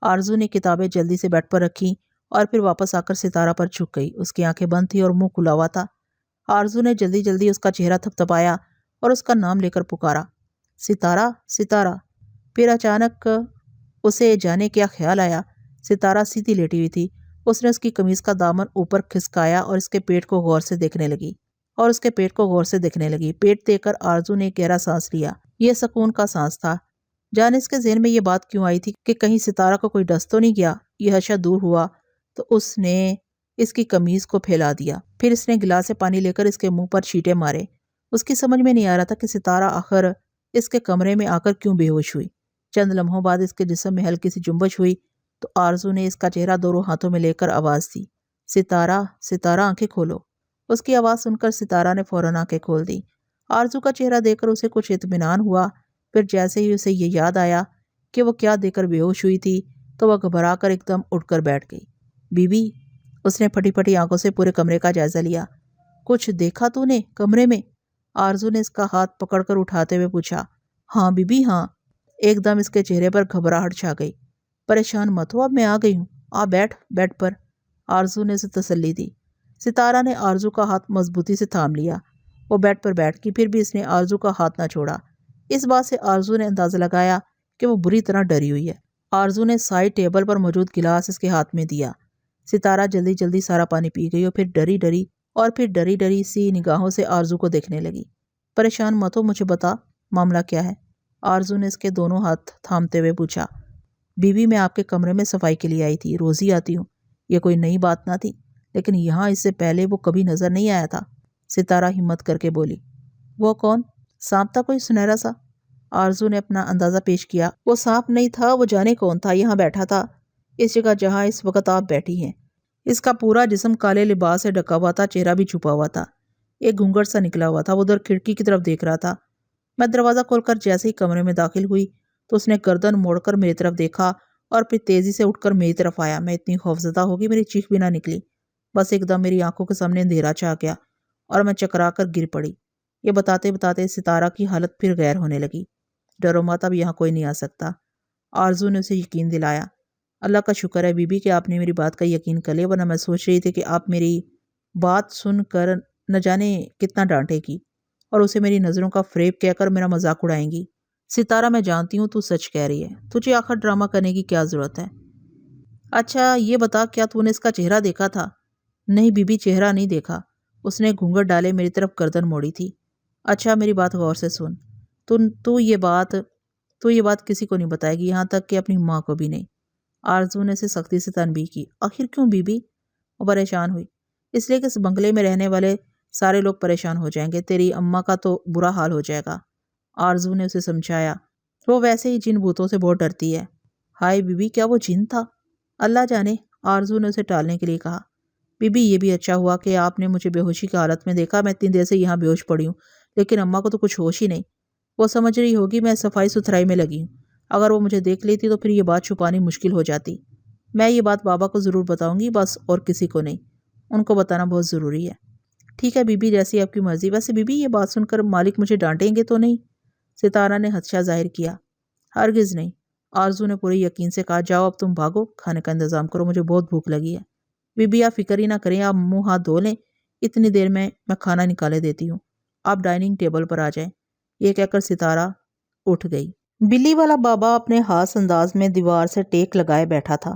آرزو نے کتابیں جلدی سے بیڈ پر رکھی اور پھر واپس آ کر ستارہ پر جھک گئی۔ اس کی آنکھیں بند تھی اور منہ کھلا ہوا تھا۔ آرزو نے جلدی جلدی اس کا چہرہ تھپتھپایا اور اس کا نام لے کر پکارا، ستارہ ستارہ۔ پھر اچانک اسے جانے کیا خیال آیا۔ ستارہ سیدھی لیٹی ہوئی تھی۔ اس نے اس کی قمیض کا دامن اوپر کھسکایا اور اس کے پیٹ کو غور سے دیکھنے لگی۔ پیٹ دیکھ کر آرزو نے ایک گہرا سانس لیا۔ یہ سکون کا سانس تھا۔ جانے اس کے ذہن میں یہ بات کیوں آئی تھی کہ کہیں ستارہ کو کوئی ڈس تو نہیں گیا۔ یہ خدشہ دور ہوا تو اس نے اس کی قمیض کو پھیلا دیا۔ پھر اس نے گلاس سے پانی لے کر اس کے منہ پر چھینٹے مارے۔ اس کی سمجھ میں نہیں آ رہا تھا کہ ستارہ آخر اس کے کمرے میں آ کر کیوں بے ہوش ہوئی۔ چند لمحوں بعد اس کے جسم میں ہلکی سی جنبش ہوئی تو آرزو نے اس کا چہرہ دونوں ہاتھوں میں لے کر آواز دی، ستارہ ستارہ آنکھیں کھولو۔ اس کی آواز سن کر ستارہ نے فوراً آنکھیں کھول دی۔ آرزو کا چہرہ دیکھ کر اسے کچھ اطمینان ہوا۔ پھر جیسے ہی اسے یہ یاد آیا کہ وہ کیا دیکھ کر بے ہوش ہوئی تھی تو وہ گھبرا کر ایک دم اٹھ کر بیٹھ گئی۔ بی بی، اس نے پھٹی پھٹی آنکھوں سے پورے کمرے کا جائزہ لیا۔ کچھ دیکھا تو نے کمرے میں؟ آرزو نے اس کا ہاتھ پکڑ کر اٹھاتے ہوئے پوچھا۔ ہاں بی بی ہاں۔ ایک دم اس کے چہرے پر گھبراہٹ چھا گئی۔ پریشان مت ہو، اب میں آ گئی ہوں، آ بیٹھ بیڈ پر، آرزو نے اسے تسلی دی۔ ستارہ نے آرزو کا ہاتھ مضبوطی سے تھام لیا۔ وہ بیڈ پر بیٹھ گئی، پھر بھی اس نے آرزو کا ہاتھ نہ چھوڑا۔ اس بات سے آرزو نے اندازہ لگایا کہ وہ بری طرح ڈری ہوئی ہے۔ آرزو نے سائڈ ٹیبل پر موجود گلاس اس کے ہاتھ میں دیا۔ ستارہ جلدی جلدی سارا پانی پی گئی اور پھر ڈری ڈری سی نگاہوں سے آرزو کو دیکھنے لگی۔ پریشان مت ہو، مجھے بتا معاملہ کیا ہے؟ آرزو نے اس کے دونوں ہاتھ تھامتے ہوئے پوچھا۔ بی بی، میں آپ کے کمرے میں صفائی کے لیے آئی تھی، روز ہی آتی ہوں، یہ کوئی نئی بات نہ تھی، لیکن یہاں اس سے پہلے وہ کبھی نظر نہیں آیا تھا۔ ستارہ ہمت کر کے بولی۔ وہ کون؟ سانپ تھا کوئی سنہرا سا؟ آرزو نے اپنا اندازہ پیش کیا۔ وہ سانپ نہیں تھا، وہ جانے کون تھا، یہاں بیٹھا تھا، اس جگہ جہاں اس وقت آپ بیٹھی ہیں۔ اس کا پورا جسم کالے لباس سے ڈھکا ہوا تھا، چہرہ بھی چھپا ہوا تھا، ایک گھونگھٹ سا نکلا ہوا تھا۔ وہ ادھر کھڑکی کی طرف دیکھ رہا تھا۔ میں دروازہ کھول کر جیسے ہی کمرے میں داخل ہوئی تو اس نے گردن موڑ کر میری طرف دیکھا اور پھر تیزی سے اٹھ کر میری طرف آیا۔ میں اتنی خوفزدہ ہو گئی، میری چیخ بھی نہ نکلی، بس ایک دم میری آنکھوں کے سامنے اندھیرا چھا گیا اور میں چکرا کر گر پڑی۔ یہ بتاتے بتاتے ستارہ کی حالت پھر غیر ہونے لگی۔ ڈرو مت، اب یہاں کوئی نہیں آ سکتا، آرزو نے اسے یقین دلایا۔ اللہ کا شکر ہے بی بی کہ آپ نے میری بات کا یقین کر لیا، ورنہ میں سوچ رہی تھی کہ آپ میری بات سن کر نہ جانے کتنا ڈانٹے گی اور اسے میری نظروں کا فریب کہہ کر میرا مذاق اڑائیں گی۔ ستارہ، میں جانتی ہوں تو سچ کہہ رہی ہے، تجھے آخر ڈرامہ کرنے کی کیا ضرورت ہے؟ اچھا یہ بتا، کیا تو نے اس کا چہرہ دیکھا تھا؟ نہیں بی بی، چہرہ نہیں دیکھا، اس نے گھونگھٹ ڈالے میری طرف گردن موڑی تھی۔ اچھا میری بات غور سے سن، تو یہ بات کسی کو نہیں بتائے گی، یہاں تک کہ اپنی ماں کو بھی نہیں۔ آرزو نے اسے سختی سے تنبیہ کی۔ آخر کیوں بی بی؟ وہ پریشان ہوئی۔ اس لیے کہ اس بنگلے میں رہنے والے سارے لوگ پریشان ہو جائیں گے، تیری اماں کا تو برا حال ہو جائے گا، آرزو نے اسے سمجھایا۔ وہ ویسے ہی جن بھوتوں سے بہت ڈرتی ہے۔ ہائے بی بی، کیا وہ جن تھا؟ اللہ جانے، آرزو نے اسے ٹالنے کے لیے کہا۔ بی بی، یہ بھی اچھا ہوا کہ آپ نے مجھے بے ہوشی کی حالت میں دیکھا، میں اتنی دیر سے یہاں بے ہوش پڑی ہوں، لیکن اماں کو تو کچھ ہوش ہی نہیں، وہ سمجھ رہی ہوگی میں صفائی ستھرائی میں لگی ہوں، اگر وہ مجھے دیکھ لیتی تو پھر یہ بات چھپانی مشکل ہو جاتی۔ میں یہ بات بابا کو ضرور بتاؤں گی، بس اور کسی کو نہیں، ان کو بتانا بہت ضروری ہے۔ ٹھیک ہے بی بی، جیسی آپ کی مرضی۔ ویسے بی بی، یہ بات سن کر مالک مجھے ڈانٹیں گے تو نہیں؟ ستارہ نے خدشہ ظاہر کیا۔ ہرگز نہیں، آرزو نے پورے یقین سے کہا۔ جاؤ اب تم بھاگو، کھانے کا انتظام کرو، مجھے بہت بھوک لگی ہے۔ بی بی آپ فکر ہی نہ کریں، آپ منہ ہاتھ دھو لیں، اتنی دیر میں کھانا نکالے دیتی ہوں، آپ ڈائننگ ٹیبل پر آ جائیں۔ یہ کہہ کر ستارہ اٹھ گئی۔ بلی والا بابا اپنے خاص انداز میں دیوار سے ٹیک لگائے بیٹھا تھا۔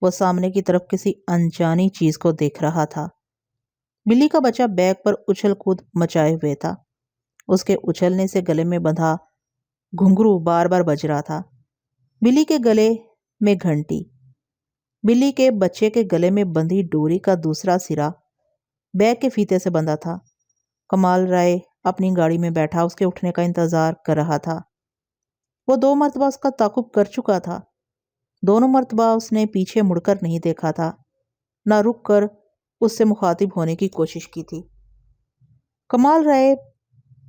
وہ سامنے کی طرف کسی انجانی چیز کو دیکھ رہا تھا۔ بلی کا بچہ بیگ پر اچھل کود مچائے ہوئے تھا۔ اس کے اچھلنے سے گلے میں بندھا گھنگرو بار بار بج رہا تھا۔ بلی کے گلے میں گھنٹی، بلی کے بچے کے گلے میں بندھی ڈوری کا دوسرا سرا بیگ کے فیتے سے بندھا تھا۔ کمال رائے اپنی گاڑی میں بیٹھا اس کے اٹھنے کا انتظار کر رہا تھا۔ وہ 2 مرتبہ اس کا تعاقب کر چکا تھا، دونوں مرتبہ اس نے پیچھے مڑ کر نہیں دیکھا تھا، نہ رک کر اس سے مخاطب ہونے کی کوشش کی تھی۔ کمال رائے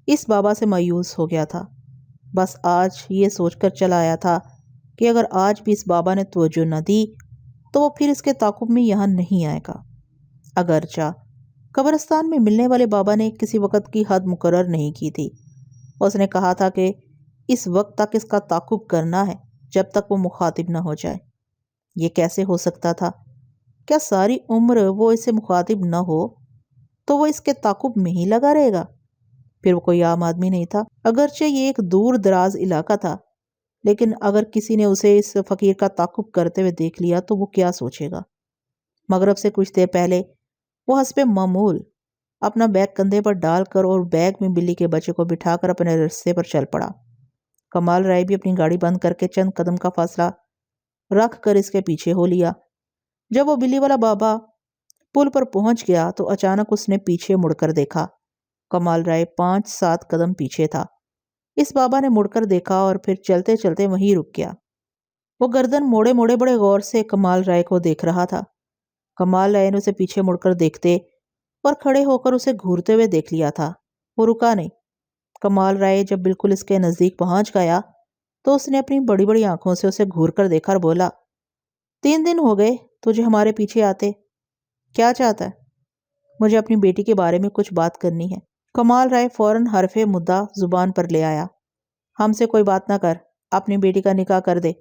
اس بابا سے مایوس ہو گیا تھا۔ بس آج یہ سوچ کر چلا آیا تھا کہ اگر آج بھی اس بابا نے توجہ نہ دی تو وہ پھر اس کے تعاقب میں یہاں نہیں آئے گا۔ اگرچہ قبرستان میں ملنے والے بابا نے کسی وقت کی حد مقرر نہیں کی تھی، اس نے کہا تھا کہ اس وقت تک اس کا تعاقب کرنا ہے جب تک وہ مخاطب نہ ہو جائے۔ یہ کیسے ہو سکتا تھا؟ کیا ساری عمر وہ اس سے مخاطب نہ ہو تو وہ اس کے تعاقب میں ہی لگا رہے گا؟ پھر وہ کوئی عام آدمی نہیں تھا، اگرچہ یہ ایک دور دراز علاقہ تھا، لیکن اگر کسی نے اسے اس فقیر کا تعاقب کرتے ہوئے دیکھ لیا تو وہ کیا سوچے گا؟ مغرب سے کچھ دیر پہلے وہ حسب معمول اپنا بیگ کندھے پر ڈال کر اور بیگ میں بلی کے بچے کو بٹھا کر اپنے رستے پر چل پڑا۔ کمال رائے بھی اپنی گاڑی بند کر کے چند قدم کا فاصلہ رکھ کر اس کے پیچھے ہو لیا۔ جب وہ بلی والا بابا پل پر پہنچ گیا تو اچانک اس نے پیچھے مڑ کر دیکھا۔ کمال رائے 5-7 قدم پیچھے تھا۔ اس بابا نے مڑ کر دیکھا اور پھر چلتے چلتے وہیں رک گیا۔ وہ گردن موڑے موڑے بڑے غور سے کمال رائے کو دیکھ رہا تھا۔ کمال رائے نے اسے پیچھے مڑ کر دیکھتے اور کھڑے ہو کر اسے گھورتے ہوئے دیکھ لیا تھا۔ وہ رکا نہیں۔ کمال رائے جب بالکل اس کے نزدیک پہنچ گیا تو اس نے اپنی بڑی بڑی آنکھوں سے اسے گھور کر دیکھا اور بولا، 3 دن ہو گئے تجھے ہمارے پیچھے آتے، کیا چاہتا ہے؟ مجھے اپنی بیٹی کے بارے میں کچھ بات کرنی ہے۔ کمال رائے فوراً حرف مدعا زبان پر لے آیا، ہم سے کوئی بات نہ کر، اپنی بیٹی کا نکاح کر دے۔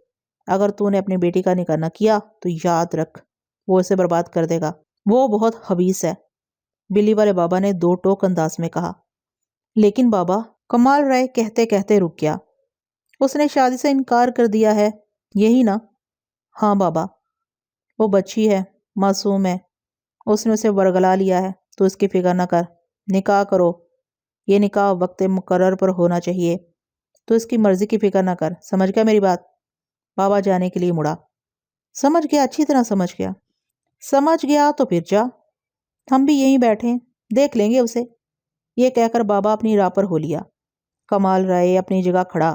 اگر تو نے اپنی بیٹی کا نکاح نہ کیا تو یاد رکھ وہ اسے برباد کر دے گا، وہ بہت خبیث ہے، بلی والے بابا نے 2 ٹوک انداز میں کہا۔ لیکن بابا، کمال رائے کہتے کہتے رک گیا، اس نے شادی سے انکار کر دیا ہے، یہی نا؟ ہاں بابا، وہ بچی ہے، معصوم ہے، اس نے اسے ورگلا لیا ہے، تو اس کی فکر نہ کر، نکاح کرو، یہ نکاح وقت مقرر پر ہونا چاہیے، تو اس کی مرضی کی فکر نہ کر، سمجھ گیا میری بات؟ بابا جانے کے لیے مڑا۔ سمجھ گیا، اچھی طرح سمجھ گیا۔ سمجھ گیا تو پھر جا، ہم بھی یہیں بیٹھے دیکھ لیں گے اسے۔ یہ کہہ کر بابا اپنی راہ پر ہو لیا۔ کمال رائے اپنی جگہ کھڑا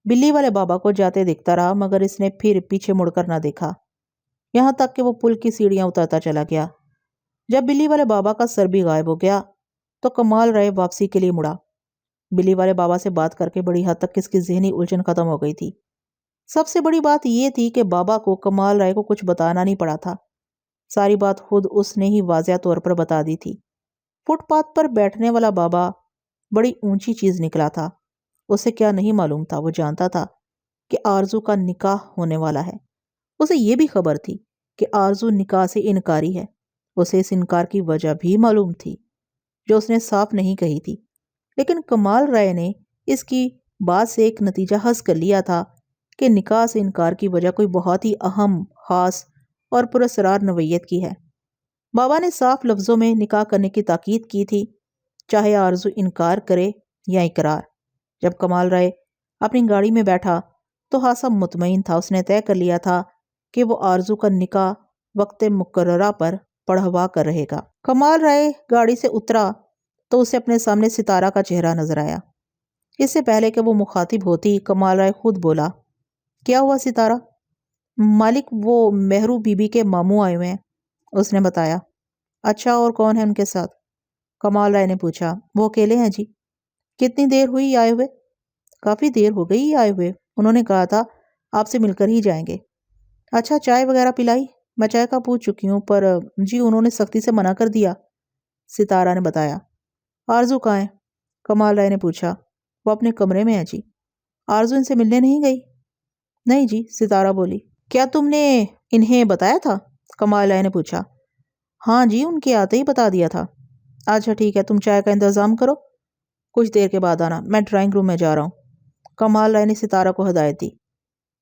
بلی والے بابا کو جاتے دیکھتا رہا، مگر اس نے پھر پیچھے مڑ کر نہ دیکھا، یہاں تک کہ وہ پل کی سیڑھیاں اترتا چلا گیا۔ جب بلی والے بابا کا سر بھی غائب ہو گیا تو کمال رائے واپسی کے لیے مڑا۔ بلی والے بابا سے بات کر کے بڑی حد تک اس کی ذہنی الجھن ختم ہو گئی تھی۔ سب سے بڑی بات یہ تھی کہ بابا کو کمال رائے کو کچھ بتانا نہیں پڑا تھا، ساری بات خود اس نے ہی واضح طور پر بتا دی تھی۔ فٹ پاتھ پر بیٹھنے والا بابا بڑی اونچی چیز نکلا تھا۔ اسے کیا نہیں معلوم تھا، وہ جانتا تھا کہ آرزو کا نکاح ہونے والا ہے۔ اسے یہ بھی خبر تھی کہ آرزو نکاح سے انکاری ہے۔ اسے اس انکار کی وجہ بھی معلوم تھی جو اس نے صاف نہیں کہی تھی، لیکن کمال رائے نے اس کی بات سے ایک نتیجہ حاصل کر لیا تھا کہ نکاح سے انکار کی وجہ کوئی بہت ہی اہم، خاص اور پراسرار نوعیت کی ہے۔ بابا نے صاف لفظوں میں نکاح کرنے کی تاکید کی تھی، چاہے آرزو انکار کرے یا اقرار۔ جب کمال رائے اپنی گاڑی میں بیٹھا تو خاصا مطمئن تھا، اس نے طے کر لیا تھا کہ وہ آرزو کا نکاح وقت مقررہ پر پڑھوا کر رہے گا۔ کمال رائے گاڑی سے اترا تو اسے اپنے سامنے ستارہ کا چہرہ نظر آیا۔ اس سے پہلے کہ وہ مخاطب ہوتی، کمال رائے خود بولا، کیا ہوا ستارہ؟ مالک، وہ مہرو بی بی کے ماموں آئے ہوئے ہیں، اس نے بتایا۔ اچھا، اور کون ہے ان کے ساتھ؟ کمال رائے نے پوچھا۔ وہ اکیلے ہیں جی۔ کتنی دیر ہوئی آئے ہوئے؟ کافی دیر ہو گئی آئے ہوئے، انہوں نے کہا تھا آپ سے مل کر ہی جائیں گے۔ اچھا، چائے وغیرہ پلائی؟ میں چائے کا پوچھ چکی ہوں، پر جی انہوں نے سختی سے منع کر دیا، ستارہ نے بتایا۔ آرزو کہاں ہے؟ کمال رائے نے پوچھا۔ وہ اپنے کمرے میں ہے جی۔ آرزو ان سے ملنے نہیں گئی؟ نہیں جی، ستارہ بولی۔ کیا تم نے انہیں بتایا تھا؟ کمال رائے نے پوچھا۔ ہاں جی، ان کے آتے ہی بتا دیا تھا۔ اچھا ٹھیک ہے، تم چائے کا انتظام کرو، کچھ دیر کے بعد آنا، میں ڈرائنگ روم میں جا رہا ہوں۔ کمال رائے نے ستارہ کو ہدایت دی۔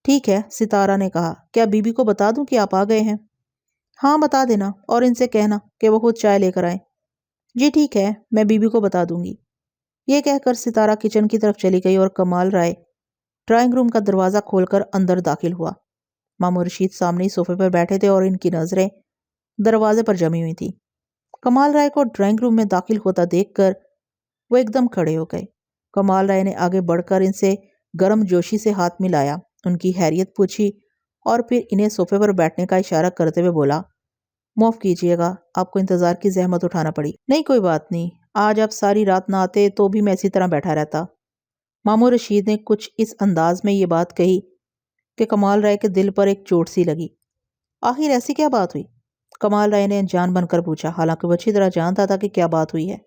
ٹھیک ہے، ستارہ نے کہا۔ کیا بی بی کو بتا دوں کہ آپ آ گئے ہیں؟ ہاں بتا دینا، اور ان سے کہنا کہ وہ خود چائے لے کر آئیں۔ جی ٹھیک ہے، میں بی بی کو بتا دوں گی۔ یہ کہہ کر ستارہ کچن کی طرف چلی گئی اور کمال رائے ڈرائنگ روم کا دروازہ کھول کر اندر داخل ہوا۔ ماموں رشید سامنے ہی صوفے پر بیٹھے تھے اور ان کی نظریں دروازے پر جمی ہوئی تھی۔ کمال رائے کو ڈرائنگ روم میں داخل ہوتا دیکھ کر وہ ایک دم کھڑے ہو گئے۔ کمال رائے نے آگے بڑھ کر ان سے گرم جوشی سے ہاتھ ملایا، ان کی خیریت پوچھی اور پھر انہیں صوفے پر بیٹھنے کا اشارہ کرتے ہوئے بولا، معاف کیجیے گا، آپ کو انتظار کی زحمت اٹھانا پڑی۔ نہیں کوئی بات نہیں، آج آپ ساری رات نہ آتے تو بھی میں اسی طرح بیٹھا رہتا۔ ماموں رشید نے کچھ اس انداز میں یہ بات کہی کہ کمال رائے کے دل پر ایک چوٹ سی لگی۔ آخر ایسی کیا بات ہوئی؟ کمال رائے نے جان بن کر پوچھا، حالانکہ وہ اچھی طرح جانتا تھا کہ کیا بات ہوئی ہے،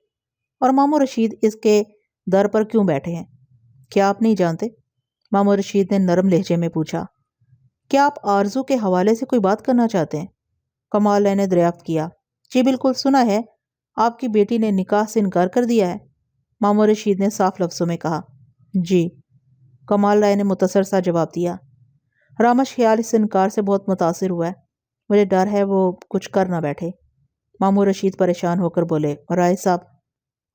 اور ماموں رشید اس کے در پر کیوں بیٹھے ہیں۔ کیا آپ نہیں جانتے؟ ماموں رشید نے نرم لہجے میں پوچھا۔ کیا آپ آرزو کے حوالے سے کوئی بات کرنا چاہتے ہیں؟ کمال رائے نے دریافت کیا۔ جی بالکل، سنا ہے آپ کی بیٹی نے نکاح سے انکار کر دیا ہے، ماموں رشید نے صاف لفظوں میں کہا۔ جی، کمال رائے نے متصر سا جواب دیا۔ رامش خیال اس انکار سے بہت متاثر ہوا ہے، مجھے ڈر ہے وہ کچھ کر نہ بیٹھے۔ ماموں رشید پریشان ہو کر بولے، رائے صاحب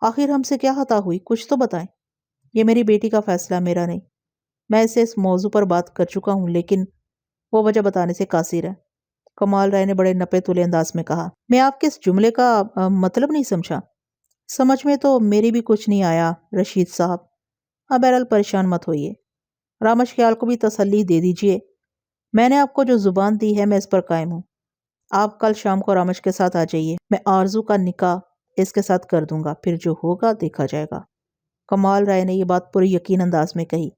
آخر ہم سے کیا خطا ہوئی، کچھ تو بتائیں۔ یہ میری بیٹی کا فیصلہ، میرا نہیں۔ میں اسے اس موضوع پر بات کر چکا ہوں لیکن وہ وجہ بتانے سے قاصر ہے۔ کمال رائے نے بڑے نپے تلے انداز میں کہا۔ میں آپ کے اس جملے کا مطلب نہیں سمجھا۔ سمجھ میں تو میری بھی کچھ نہیں آیا رشید صاحب، اب بہرحال پریشان مت ہوئیے، رامش خیال کو بھی تسلی دے دیجئے، میں نے آپ کو جو زبان دی ہے میں اس پر قائم ہوں۔ آپ کل شام کو رامش کے ساتھ آ جائیے، میں آرزو کا نکاح اس کے ساتھ کر دوں گا، پھر جو ہوگا دیکھا جائے گا۔ کمال رائے نے یہ بات پوری یقین انداز میں کہی۔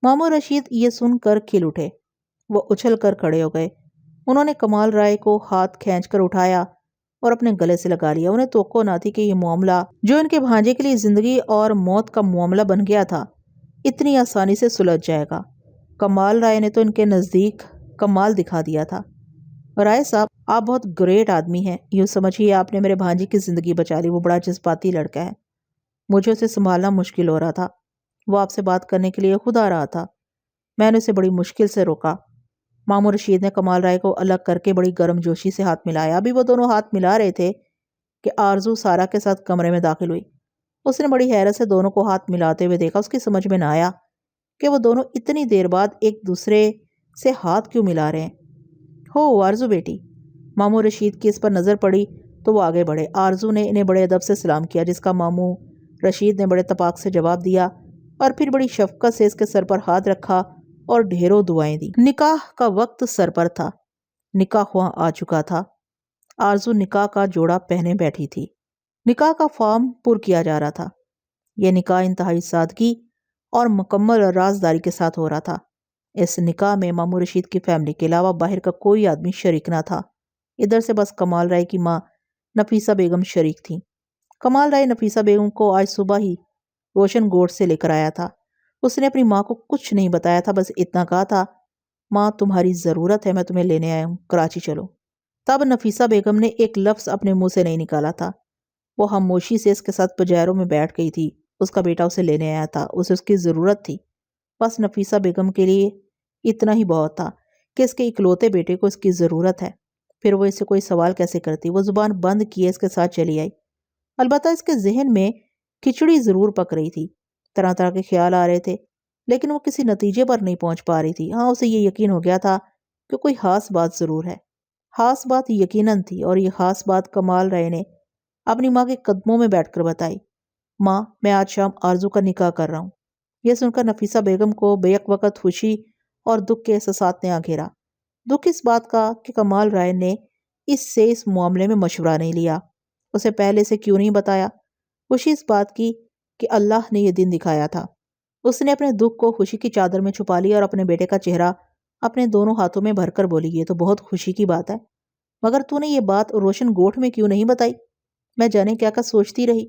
ماموں رشید یہ سن کر کھل اٹھے، وہ اچھل کر کھڑے ہو گئے۔ انہوں نے کمال رائے کو ہاتھ کھینچ کر اٹھایا اور اپنے گلے سے لگا لیا۔ انہیں توقع نہ تھی کہ یہ معاملہ جو ان کے بھانجے کے لیے زندگی اور موت کا معاملہ بن گیا تھا اتنی آسانی سے سلجھ جائے گا۔ کمال رائے نے تو ان کے نزدیک کمال دکھا دیا تھا۔ رائے صاحب آپ بہت گریٹ آدمی ہیں، یوں سمجھیے آپ نے میرے بھانجے کی زندگی بچا لی، وہ بڑا جذباتی لڑکا ہے، مجھے اسے سنبھالنا مشکل ہو رہا تھا، وہ آپ سے بات کرنے کے لیے خود آ رہا تھا، میں نے اسے بڑی مشکل سے روکا۔ ماموں رشید نے کمال رائے کو الگ کر کے بڑی گرم جوشی سے ہاتھ ملایا۔ ابھی وہ دونوں ہاتھ ملا رہے تھے کہ آرزو سارا کے ساتھ کمرے میں داخل ہوئی۔ اس نے بڑی حیرت سے دونوں کو ہاتھ ملاتے ہوئے دیکھا۔ اس کی سمجھ میں نہ آیا کہ وہ دونوں اتنی دیر بعد ایک دوسرے سے ہاتھ کیوں ملا رہے ہیں۔ ہو آرزو بیٹی، ماموں رشید کی اس پر نظر پڑی تو وہ آگے بڑھے۔ آرزو نے انہیں بڑے ادب سے سلام کیا، جس کا ماموں رشید نے بڑے تپاک سے جواب دیا اور پھر بڑی شفقت سے اس کے سر پر ہاتھ رکھا اور ڈھیروں دعائیں دی۔ نکاح کا وقت سر پر تھا، نکاح خواہ آ چکا تھا۔ آرزو نکاح کا جوڑا پہنے بیٹھی تھی، نکاح کا فارم پر کیا جا رہا تھا۔ یہ نکاح انتہائی سادگی اور مکمل رازداری کے ساتھ ہو رہا تھا۔ اس نکاح میں ماموں رشید کی فیملی کے علاوہ باہر کا کوئی آدمی شریک نہ تھا۔ ادھر سے بس کمال رائے کی ماں نفیسہ بیگم شریک تھی۔ کمال رائے نفیسہ بیگم کو آج صبح ہی روشن گوٹ سے لے کر آیا تھا۔ اس نے اپنی ماں کو کچھ نہیں بتایا تھا، بس اتنا کہا تھا، ماں تمہاری ضرورت ہے، میں تمہیں لینے آیا ہوں، کراچی چلو۔ تب نفیسہ بیگم نے ایک لفظ اپنے منہ سے نہیں نکالا تھا۔ وہ خاموشی سے اس کے ساتھ پجیروں میں بیٹھ گئی تھی۔ اس کا بیٹا اسے لینے آیا تھا، اسے اس کی ضرورت تھی۔ بس نفیسہ بیگم کے لیے اتنا ہی بہت تھا کہ اس کے اکلوتے بیٹے کو اس کی ضرورت ہے۔ پھر وہ اس سے کوئی سوال کیسے کرتی؟ وہ زبان بند کیے اس کے ساتھ چلی آئی۔ البتہ اس کے ذہن میں کھچڑی ضرور پک رہی تھی، طرح طرح کے خیال آ رہے تھے، لیکن وہ کسی نتیجے پر نہیں پہنچ پا رہی تھی۔ ہاں، اسے یہ یقین ہو گیا تھا کہ کوئی خاص بات ضرور ہے۔ خاص بات یقیناً تھی، اور یہ خاص بات کمال رائے نے اپنی ماں کے قدموں میں بیٹھ کر بتائی۔ ماں، میں آج شام آرزو کا نکاح کر رہا ہوں۔ یہ سن کر نفیسہ بیگم کو بیک وقت خوشی اور دکھ کے احساسات نے آ گھیرا۔ دکھ اس بات کا کہ کمال رائے نے اس سے اس معاملے میں مشورہ نہیں لیا، اسے پہلے سے کیوں نہیں بتایا۔ خوشی اس بات کی کہ اللہ نے یہ دن دکھایا تھا۔ اس نے اپنے دکھ کو خوشی کی چادر میں چھپا لیا اور اپنے بیٹے کا چہرہ اپنے دونوں ہاتھوں میں بھر کر بولی، یہ تو بہت خوشی کی بات ہے، مگر تو نے یہ بات روشن گوٹھ میں کیوں نہیں بتائی؟ میں جانے کیا کا سوچتی رہی۔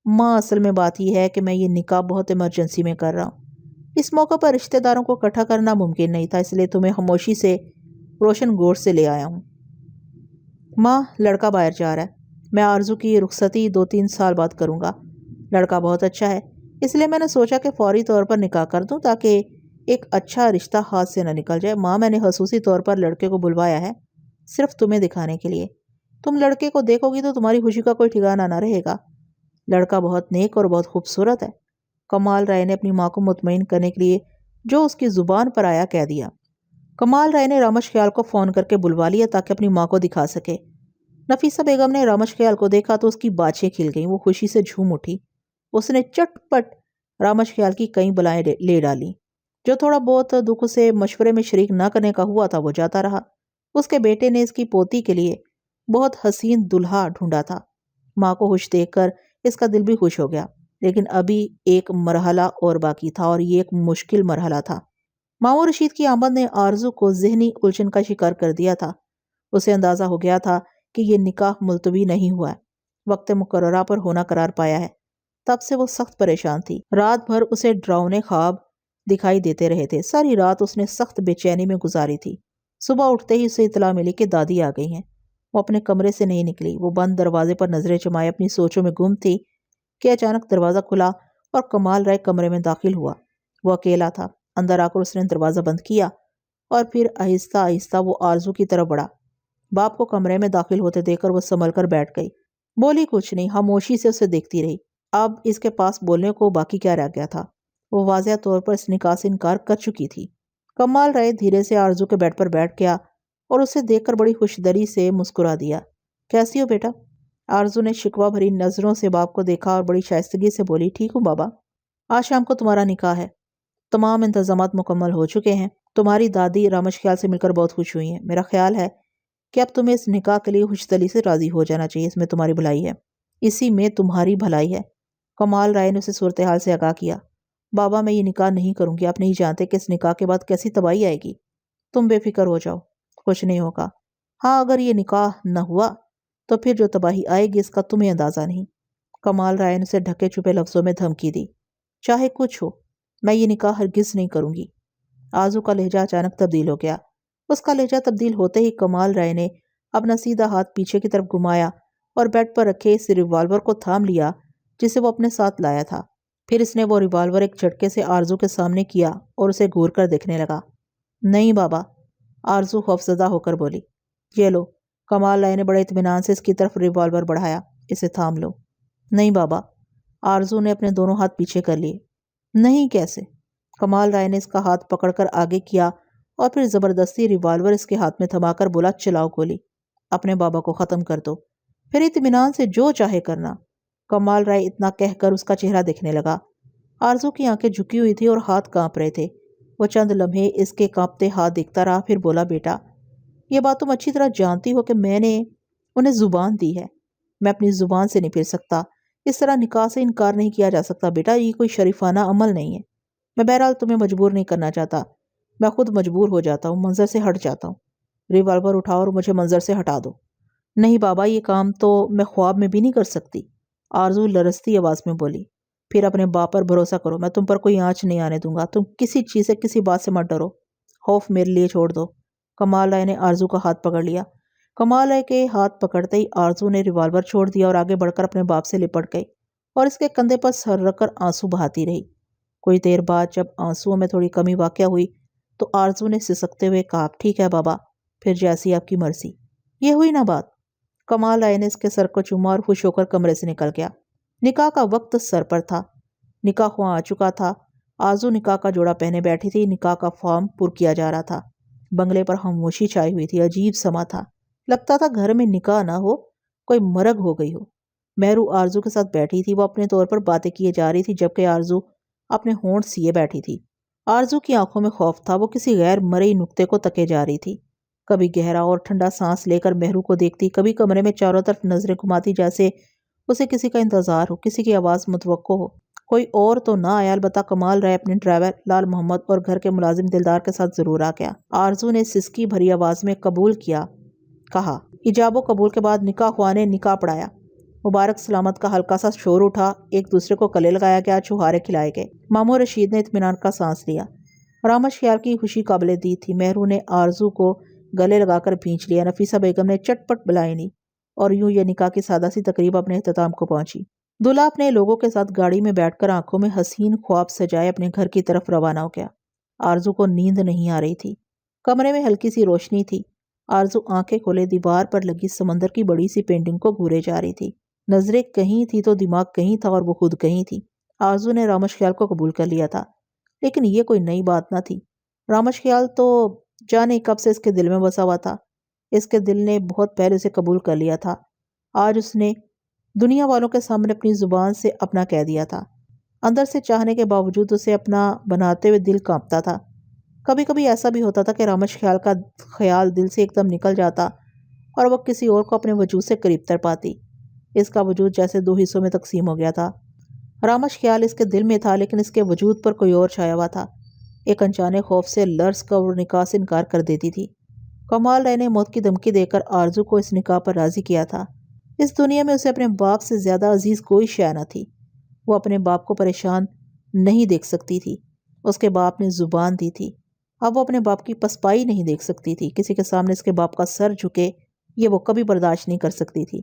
ماں، اصل میں بات یہ ہے کہ میں یہ نکاح بہت ایمرجنسی میں کر رہا ہوں۔ اس موقع پر رشتہ داروں کو اکٹھا کرنا ممکن نہیں تھا، اس لیے تمہیں خاموشی سے روشن گوٹھ سے لے آیا ہوں۔ ماں، لڑکا باہر جا رہا ہے، میں آرزو کی یہ رخصتی 2-3 سال بعد کروں گا۔ لڑکا بہت اچھا ہے، اس لیے میں نے سوچا کہ فوری طور پر نکاح کر دوں تاکہ ایک اچھا رشتہ ہاتھ سے نہ نکل جائے۔ ماں، میں نے خصوصی طور پر لڑکے کو بلوایا ہے، صرف تمہیں دکھانے کے لیے۔ تم لڑکے کو دیکھو گی تو تمہاری خوشی کا کوئی ٹھکانہ نہ رہے گا۔ لڑکا بہت نیک اور بہت خوبصورت ہے، کمال رائے نے اپنی ماں کو مطمئن کرنے کے لیے جو اس کی زبان پر آیا کہہ دیا۔ کمال رائے نے رامش خیال کو فون کر کے بلوا لیا تاکہ اپنی ماں کو دکھا سکے۔ نفیسہ بیگم نے رامش خیال کو دیکھا تو اس کی باچھیں کھل گئیں، وہ خوشی سے جھوم اٹھی۔ اس نے چٹ پٹ رامش خیال کی کئی بلائیں لے ڈالی۔ جو تھوڑا بہت دکھ اسے مشورے میں شریک نہ کرنے کا ہوا تھا وہ جاتا رہا۔ اس کے بیٹے نے اس کی پوتی کے لیے بہت حسین دلہا ڈھونڈا تھا۔ ماں کو خوش دیکھ کر اس کا دل بھی خوش ہو گیا، لیکن ابھی ایک مرحلہ اور باقی تھا، اور یہ ایک مشکل مرحلہ تھا۔ ماموں رشید کی آمد نے آرزو کو ذہنی الجھن کا شکار کر دیا تھا۔ اسے اندازہ ہو گیا تھا کہ یہ نکاح ملتوی نہیں ہوا ہے، وقت مقررہ پر ہونا قرار پایا ہے۔ تب سے وہ سخت پریشان تھی۔ رات بھر اسے ڈراؤنے خواب دکھائی دیتے رہے تھے، ساری رات اس نے سخت بے چینی میں گزاری تھی۔ صبح اٹھتے ہی اسے اطلاع ملی کہ دادی آ گئی ہیں۔ وہ اپنے کمرے سے نہیں نکلی۔ وہ بند دروازے پر نظریں جمائے اپنی سوچوں میں گم تھی کہ اچانک دروازہ کھلا اور کمال رائے کمرے میں داخل ہوا۔ وہ اکیلا تھا۔ اندر آ کر اس نے دروازہ بند کیا اور پھر آہستہ آہستہ وہ آرزو کی طرف بڑھا۔ باپ کو کمرے میں داخل ہوتے دیکھ کر وہ سنبھل کر بیٹھ گئی۔ بولی کچھ نہیں، خاموشی سے اسے دیکھتی رہی۔ اب اس کے پاس بولنے کو باقی کیا رہ گیا تھا؟ وہ واضح طور پر اس نکاح سے انکار کر چکی تھی۔ کمال رائے دھیرے سے آرزو کے بیڈ پر بیٹھ گیا اور اسے دیکھ کر بڑی خوشدلی سے مسکرا دیا۔ کیسی ہو بیٹا؟ آرزو نے شکوہ بھری نظروں سے باپ کو دیکھا اور بڑی شائستگی سے بولی، ٹھیک ہوں بابا، آج شام کو تمہارا نکاح ہے، تمام انتظامات مکمل ہو چکے ہیں، تمہاری دادی رامش خیال سے مل کر بہت خوش ہوئی ہیں، میرا خیال ہے کہ اب تمہیں اس نکاح کے لیے خوشدلی سے راضی ہو جانا چاہیے، اس میں تمہاری بھلائی ہے، اسی میں تمہاری بھلائی ہے۔ کمال رائے نے اسے صورتحال سے آگاہ کیا۔ بابا میں یہ نکاح نہیں کروں گی، آپ نہیں جانتے کہ اس نکاح کے بعد کیسی تباہی آئے گی، تم بے فکر ہو جاؤ، کچھ نہیں ہوگا۔ ہاں اگر یہ نکاح نہ ہوا تو پھر جو تباہی آئے گی اس کا تمہیں اندازہ نہیں۔ کمال رائے نے اسے ڈھکے چھپے لفظوں میں دھمکی دی۔ چاہے کچھ ہو، میں یہ نکاح ہرگز نہیں کروں گی۔ آرزو کا لہجہ اچانک تبدیل ہو گیا۔ اس کا لہجہ تبدیل ہوتے ہی کمال رائے نے اپنا سیدھا ہاتھ پیچھے کی طرف گھمایا اور بیڈ پر رکھے اس ریوالور کو تھام لیا جسے وہ اپنے ساتھ لایا تھا۔ پھر اس نے وہ ریوالور ایک جھٹکے سے آرزو کے سامنے کیا اور اسے گھور کر دیکھنے لگا۔ نہیں بابا، آرزو خوفزدہ ہو کر بولی۔ یہ لو، کمال رائے نے بڑے اطمینان سے اس کی طرف ریوالور بڑھایا، اسے تھام لو۔ نہیں بابا، آرزو نے اپنے دونوں ہاتھ پیچھے کر لیے۔ نہیں کیسے؟ کمال رائے نے اس کا ہاتھ پکڑ کر آگے کیا اور پھر زبردستی ریوالور اس کے ہاتھ میں تھما کر بولا، چلاؤ گولی، اپنے بابا کو ختم کر دو، پھر اطمینان سے جو چاہے کرنا۔ کمال رائے اتنا کہہ کر اس کا چہرہ دیکھنے لگا۔ آرزو کی آنکھیں جھکی ہوئی تھی اور ہاتھ کانپ رہے تھے۔ وہ چند لمحے اس کے کانپتے ہاتھ دیکھتا رہا، پھر بولا، بیٹا یہ بات تم اچھی طرح جانتی ہو کہ میں نے انہیں زبان دی ہے، میں اپنی زبان سے نہیں پھر سکتا، اس طرح نکاح سے انکار نہیں کیا جا سکتا بیٹا، یہ کوئی شریفانہ عمل نہیں ہے۔ میں بہرحال تمہیں مجبور نہیں کرنا چاہتا، میں خود مجبور ہو جاتا ہوں، منظر سے ہٹ جاتا ہوں۔ ریوالور اٹھاؤ اور مجھے منظر سے ہٹا دو۔ نہیں بابا، یہ کام تو میں خواب میں بھی نہیں کر سکتی، آرزو لرزتی آواز میں بولی۔ پھر اپنے باپ پر بھروسہ کرو، میں تم پر کوئی آنچ نہیں آنے دوں گا، تم کسی چیز سے کسی بات سے مت ڈرو، خوف میرے لیے چھوڑ دو۔ کمال رائے نے آرزو کا ہاتھ پکڑ لیا۔ کمال رائے کے ہاتھ پکڑتے ہی آرزو نے ریوالور چھوڑ دیا اور آگے بڑھ کر اپنے باپ سے لپٹ گئی اور اس کے کندھے پر سر رکھ کر آنسو بہاتی رہی۔ کوئی دیر بعد جب آنسوؤں میں تھوڑی کمی واقع ہوئی تو آرزو نے سسکتے ہوئے کہا، ٹھیک ہے بابا، پھر جیسی آپ کی مرضی۔ یہ ہوئی نا بات؟ کمال رائے نے اس کے سر کو چوما اور خوش ہو کر کمرے سے نکل گیا۔ نکاح کا وقت سر پر تھا، نکاح خواہ آ چکا تھا۔ آرزو نکاح کا جوڑا پہنے بیٹھی تھی، نکاح کا فارم پر کیا جا رہا تھا۔ بنگلے پر خاموشی چھائی ہوئی تھی، عجیب سما تھا، لگتا تھا گھر میں نکاح نہ ہو، کوئی مرگ ہو گئی ہو۔ مہرو آرزو کے ساتھ بیٹھی تھی، وہ اپنے طور پر باتیں کیے جا رہی تھی جبکہ آرزو اپنے ہونٹ سیے بیٹھی تھی۔ آرزو کی آنکھوں میں خوف تھا، وہ کسی غیر مرئی نقطے کو تکے جا رہی تھی۔ کبھی گہرا اور ٹھنڈا سانس لے کر مہرو کو دیکھتی، کبھی کمرے میں چاروں طرف نظریں گھماتی جیسے اسے کسی کا انتظار ہو، کسی کی آواز متوقع ہو۔ کوئی اور تو نہ آیا، البتہ کمال رائے اپنے ڈرائیور لال محمد اور گھر کے ملازم دلدار کے ساتھ ضرور آ گیا۔ آرزو نے سسکی بھری آواز میں قبول کیا کہا۔ ایجاب و قبول کے بعد نکاح خواہ نے نکاح پڑھایا۔ مبارک سلامت کا ہلکا سا شور اٹھا، ایک دوسرے کو گلے لگایا گیا، چھہارے کھلائے گئے۔ ماموں رشید نے اطمینان کا سانس لیا۔ رامش خیال کی خوشی قابل دید تھی۔ مہرو نے آرزو کو گلے لگا کر بھینچ لیا، نفیسہ بیگم نے چٹ پٹ بلائیں لی اور یوں یہ نکاح کی سادہ سی تقریب اپنے اختتام کو پہنچی۔ دلہا اپنے لوگوں کے ساتھ گاڑی میں بیٹھ کر آنکھوں میں حسین خواب سجائے اپنے گھر کی طرف روانہ ہو گیا۔ آرزو کو نیند نہیں آ رہی تھی، کمرے میں ہلکی سی روشنی تھی۔ آرزو آنکھیں کھولے دیوار پر لگی سمندر کی بڑی سی پینٹنگ کو گھورے جا رہی تھی۔ نظریں کہیں تھی تو دماغ کہیں تھا اور وہ خود کہیں تھی۔ آرزو نے رامش خیال کو قبول کر لیا تھا، لیکن یہ کوئی نئی بات نہ تھی۔ رامش خیال تو جانے کب سے اس کے دل میں بسا ہوا تھا، اس کے دل نے بہت پہلے اسے قبول کر لیا تھا۔ آج اس نے دنیا والوں کے سامنے اپنی زبان سے اپنا کہہ دیا تھا۔ اندر سے چاہنے کے باوجود اسے اپنا بناتے ہوئے دل کانپتا تھا۔ کبھی کبھی ایسا بھی ہوتا تھا کہ رامش خیال کا خیال دل سے ایک دم نکل جاتا اور وہ کسی اور کو اپنے وجود سے قریب تر پاتی۔ اس کا وجود جیسے دو حصوں میں تقسیم ہو گیا تھا۔ رامش خیال اس کے دل میں تھا لیکن اس کے وجود پر کوئی اور چھایا ہوا تھا۔ ایک انجانے خوف سے لرز کر وہ نکاح سے انکار کر دیتی تھی۔ کمال رائے نے موت کی دھمکی دے کر آرزو کو اس نکاح پر راضی کیا تھا۔ اس دنیا میں اسے اپنے باپ سے زیادہ عزیز کوئی شے نہ تھی۔ وہ اپنے باپ کو پریشان نہیں دیکھ سکتی تھی۔ اس کے باپ نے زبان دی تھی، اب وہ اپنے باپ کی پسپائی نہیں دیکھ سکتی تھی، کسی کے سامنے اس کے باپ کا سر جھکے یہ وہ کبھی برداشت نہیں کر سکتی تھی۔